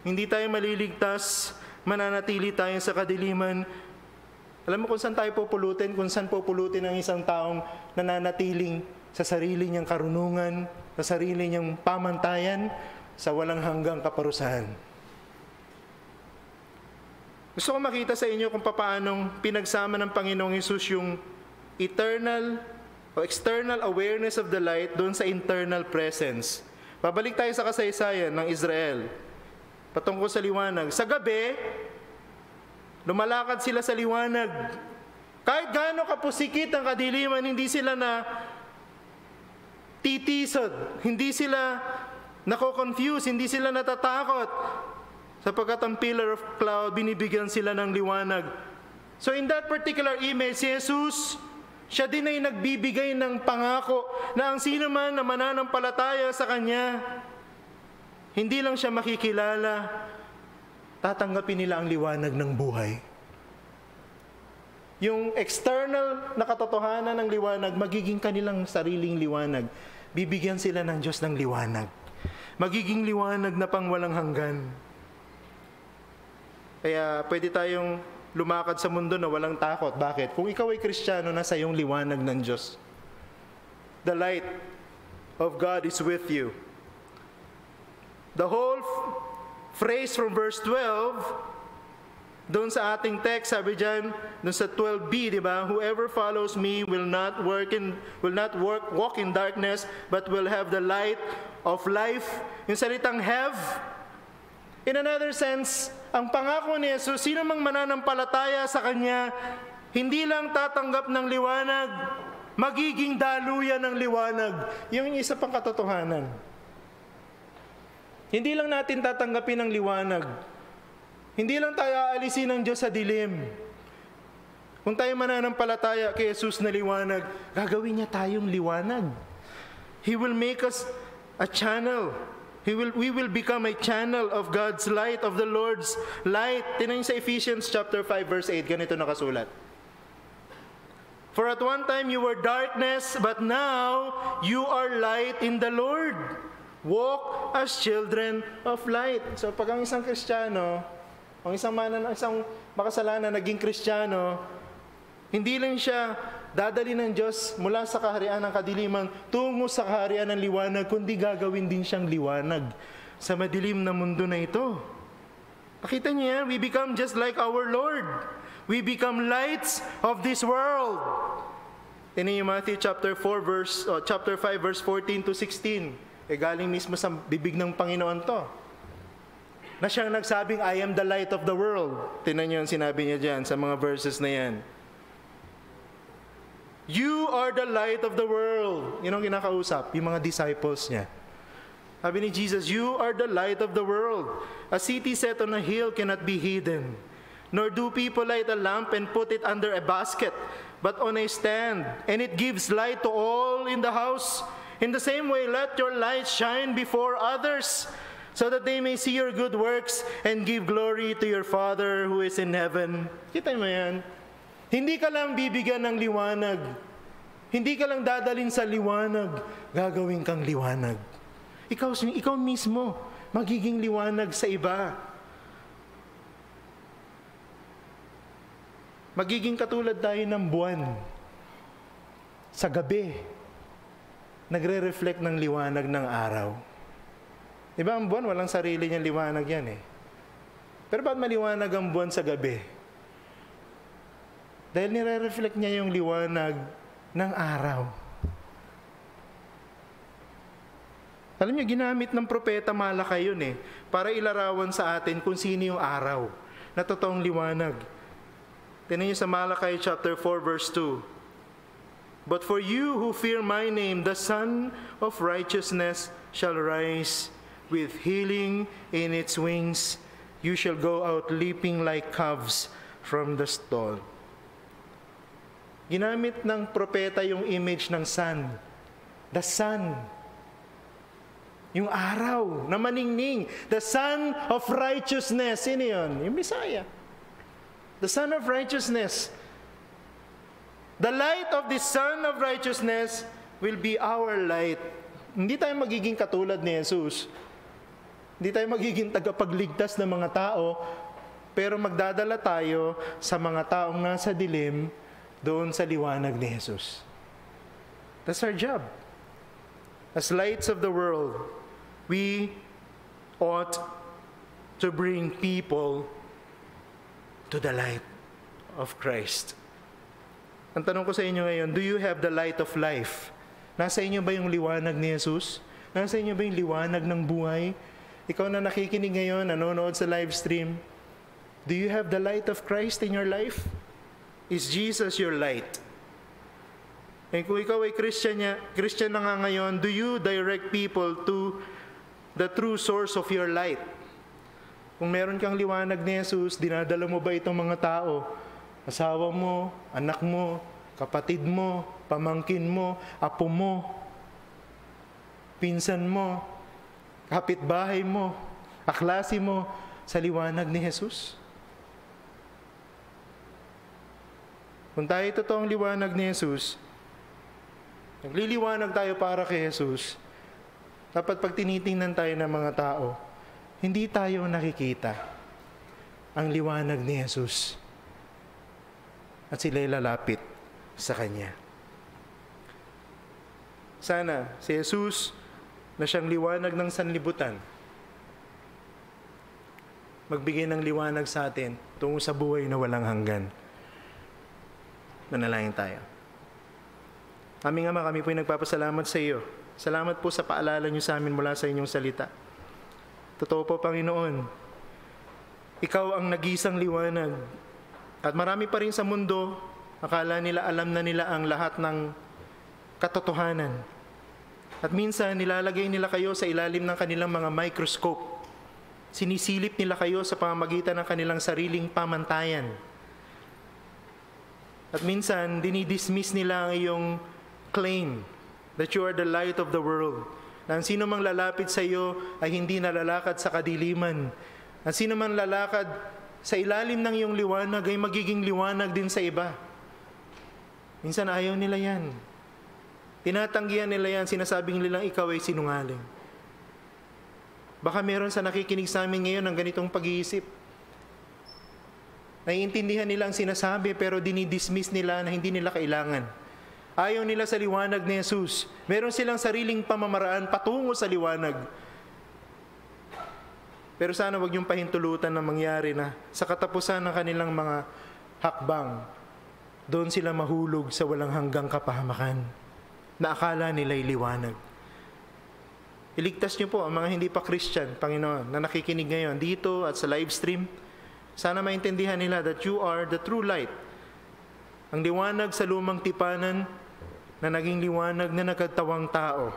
Hindi tayo maliligtas mananatili tayo sa kadiliman. Alam mo kung saan tayo pupulutin? Kung saan pupulutin ang isang taong nananatiling sa sarili niyang karunungan, sa sarili niyang pamantayan, sa walang hanggang kaparusahan. Gusto ko makita sa inyo kung paanong pinagsama ng Panginoong Hesus yung eternal o external awareness of the light doon sa internal presence. Babalik tayo sa kasaysayan ng Israel patungkol sa liwanag. Sa gabi, lumalakad sila sa liwanag. Kahit gaano kapusikit ang kadiliman, hindi sila na titisod, hindi sila nako-confuse, hindi sila natatakot. Sapagkat ang pillar of cloud, binibigyan sila ng liwanag. So in that particular image, si Jesus, siya din ay nagbibigay ng pangako na ang sino man na mananampalataya sa Kanya, hindi lang siya makikilala, tatanggapin nila ang liwanag ng buhay. Yung external na katotohanan ng liwanag, magiging kanilang sariling liwanag. Bibigyan sila ng Diyos ng liwanag. Magiging liwanag na pang walang hanggan. Kaya pwede tayong lumakad sa mundo na walang takot. Bakit? Kung ikaw ay Kristiyano, nasa iyong liwanag ng Diyos. The light of God is with you. The whole phrase from verse 12, doon sa ating text, sabi dyan, doon sa 12b, di ba? Whoever follows me will not walk in darkness, but will have the light of life. Yung salitang have, in another sense, ang pangako ni Jesus, sino mang mananampalataya sa Kanya, hindi lang tatanggap ng liwanag, magiging daluyan ng liwanag. Yung isa pang katotohanan. Hindi lang natin tatanggapin ang liwanag. Hindi lang tayo aalisin ng Diyos sa dilim. Kung tayo mananampalataya kay Jesus na liwanag, gagawin niya tayong liwanag. He will make us a channel. We will become a channel of God's light, of the Lord's light. Tingnan sa Ephesians chapter 5 verse 8, ganito nakasulat. For at one time you were darkness, but now you are light in the Lord. Walk as children of light. So pag ang isang Kristiyano, ang isang makasalanan naging Kristiyano, hindi lang siya dadali ng Diyos mula sa kaharian ng kadiliman tungo sa kaharian ng liwanag, kundi gagawin din siyang liwanag sa madilim na mundo na ito. Nakita niyo yan? We become just like our Lord. We become lights of this world. Tingnan niyo Matthew chapter 5 verse 14 to 16. Galing mismo sa bibig ng Panginoon to. Na siyang nagsabing, I am the light of the world. Tingnan niyo ang sinabi niya dyan sa mga verses na yan. You are the light of the world. Yun ang kinakausap, yung mga disciples niya. Sabi ni Jesus, you are the light of the world. A city set on a hill cannot be hidden. Nor do people light a lamp and put it under a basket, but on a stand. And it gives light to all in the house. In the same way, let your light shine before others, so that they may see your good works and give glory to your Father who is in heaven. Kita mo yan? Hindi ka lang bibigyan ng liwanag. Hindi ka lang dadalhin sa liwanag. Gagawin kang liwanag. Ikaw mismo, magiging liwanag sa iba. Magiging katulad tayo ng buwan. Sa gabi, nagre-reflect ng liwanag ng araw. Diba ang buwan, walang sarili niyang liwanag yan eh. Pero ba't maliwanag ang buwan sa gabi? Dahil nire-reflect niya yung liwanag ng araw. Alam niyo, ginamit ng propeta Malakay yun eh, para ilarawan sa atin kung sino yung araw na totoong liwanag. Tingnan niyo sa Malakay chapter 4 verse 2. But for you who fear my name, the Sun of Righteousness shall rise with healing in its wings. You shall go out leaping like calves from the stall. Ginamit ng propeta yung image ng sun. The sun. Yung araw na maningning. The Sun of Righteousness. Sino yun? Yung Messiah. The Sun of Righteousness. The light of the Sun of Righteousness will be our light. Hindi tayo magiging katulad ni Jesus. Hindi tayo magiging tagapagligtas ng mga tao pero magdadala tayo sa mga taong nasa dilim doon sa liwanag ni Jesus. That's our job. As lights of the world, we ought to bring people to the light of Christ. Ang tanong ko sa inyo ngayon, do you have the light of life? Nasa inyo ba yung liwanag ni Jesus? Nasa inyo ba yung liwanag ng buhay? Ikaw na nakikinig ngayon, nanonood sa live stream, do you have the light of Christ in your life? Is Jesus your light? And kung ikaw ay Christian na nga ngayon, do you direct people to the true source of your light? Kung meron kang liwanag ni Jesus, dinadala mo ba itong mga tao? Asawa mo, anak mo, kapatid mo, pamangkin mo, apo mo, pinsan mo, kapitbahay mo, kaklase mo, sa liwanag ni Jesus? Kung tayo totoong liwanag ni Jesus, nagliliwanag tayo para kay Jesus, dapat pag tinitingnan tayo ng mga tao, hindi tayo nakikita ang liwanag ni Jesus at sila'y lalapit sa Kanya. Sana si Jesus na siyang liwanag ng sanlibutan, magbigay ng liwanag sa atin tungo sa buhay na walang hanggan. Manalangin tayo. Aming Ama, kami po'y nagpapasalamat sa iyo. Salamat po sa paalala niyo sa amin mula sa inyong salita. Totoo po, Panginoon, ikaw ang nag-iisang liwanag. At marami pa rin sa mundo, akala nila alam na nila ang lahat ng katotohanan. At minsan, nilalagay nila kayo sa ilalim ng kanilang mga microscope. Sinisilip nila kayo sa pamamagitan ng kanilang sariling pamantayan. At minsan, dinidismiss nila ang iyong claim that you are the light of the world. Na ang sino mang lalapit sa iyo ay hindi nalalakad sa kadiliman. Ang sino mang lalakad sa ilalim ng iyong liwanag ay magiging liwanag din sa iba. Minsan ayaw nila yan. Tinatanggihan nila yan, sinasabing nilang ikaw ay sinungaling. Baka meron sa nakikinig sa amin ngayon ng ganitong pag-iisip. Naiintindihan nila ang sinasabi pero dinidismiss nila na hindi nila kailangan. Ayaw nila sa liwanag ni Jesus. Meron silang sariling pamamaraan patungo sa liwanag. Pero sana wag niyong pahintulutan na mangyari na sa katapusan ng kanilang mga hakbang, doon sila mahulog sa walang hanggang kapahamakan na akala nila'y liwanag. Iligtas niyo po ang mga hindi pa Christian, Panginoon, na nakikinig ngayon dito at sa live stream. Sana maintindihan nila that you are the true light. Ang liwanag sa lumang tipanan na naging liwanag na nagkatawang tao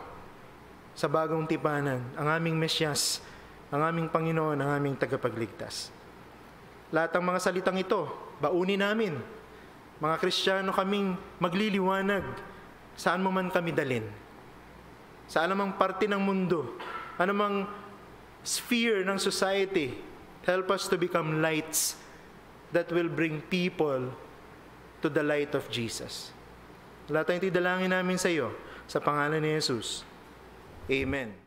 sa bagong tipanan, ang aming Mesyas, ang aming Panginoon, ang aming tagapagligtas. Lahat ng mga salitang ito, baunin namin. Mga Kristiyano kaming magliliwanag saan mo man kami dalin. Sa anumang parte ng mundo, anumang sphere ng society, help us to become lights that will bring people to the light of Jesus. Lahat tayong tidalangin namin sa iyo, sa pangalan ni Jesus. Amen.